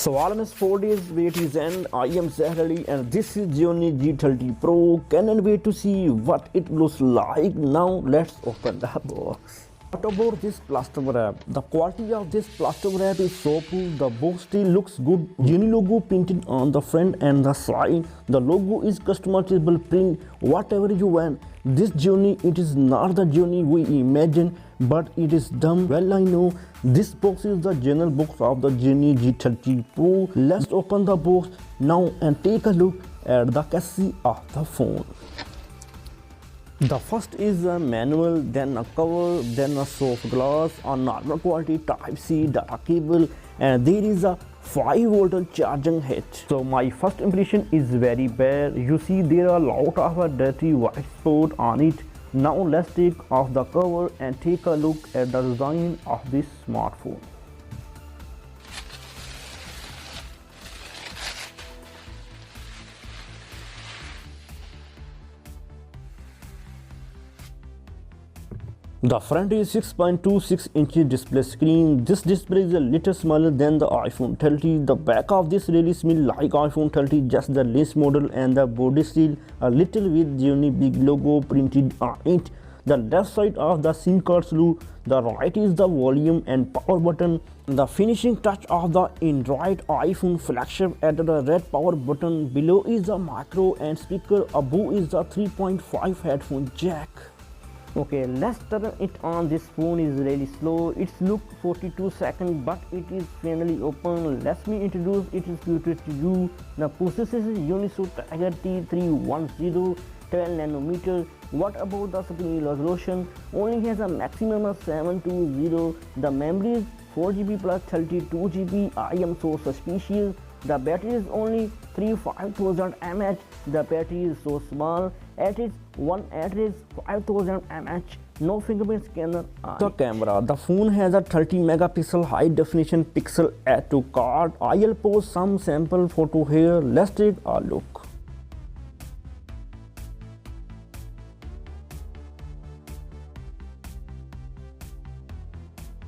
So almost 4 days wait is end. I am Zahrali and this is Gionee G13 Pro. Cannot wait to see what it looks like. Now let's open the box. What about this plaster wrap? The quality of this plaster wrap is so cool. The box still looks good. Gionee logo printed on the front and the side. The logo is customizable print whatever you want. This Gionee, it is not the Gionee we imagine, but it is done well. I know this box is the general box of the Gionee G13 Pro. Let's open the box now and take a look at the chassis of the phone. The first is a manual, then a cover, then a soft glass, a normal quality Type-C data cable, and there is a 5-volt charging head. So my first impression is very bad. You see there are a lot of a dirty white spot on it. Now let's take off the cover and take a look at the design of this smartphone. The front is 6.26 inches display screen. This display is a little smaller than the iPhone 13. The back of this really smells like iPhone 13, just the less model, and the body still a little with Gionee big logo printed on it. The left side of the SIM card slot, the right is the volume and power button. The finishing touch of the Android iPhone flagship at the red power button. Below is the micro and speaker. Above is the 3.5 headphone jack. Okay, let's turn it on. This phone is really slow. It's look 42 seconds, but it is finally open. Let me introduce its features to you. The processor is Unisoc Tiger T310 12nm. What about the screen resolution? Only has a maximum of 720. The memory is 4GB plus 32GB. I am so suspicious. The battery is only 5000 mAh. The battery is so small. At its 5000 mAh. No fingerprint scanner. The camera. The phone has a 30 megapixel high definition pixel add to card. I'll post some sample photo here. Let's take a look.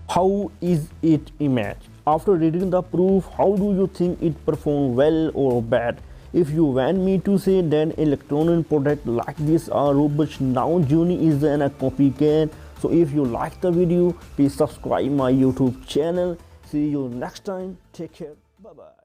How is it imaged? After reading the proof, how do you think it performed well or bad? If you want me to say that electronic product like this are robust, now Gionee is a copycat. So if you like the video, please subscribe my YouTube channel. See you next time. Take care. Bye bye.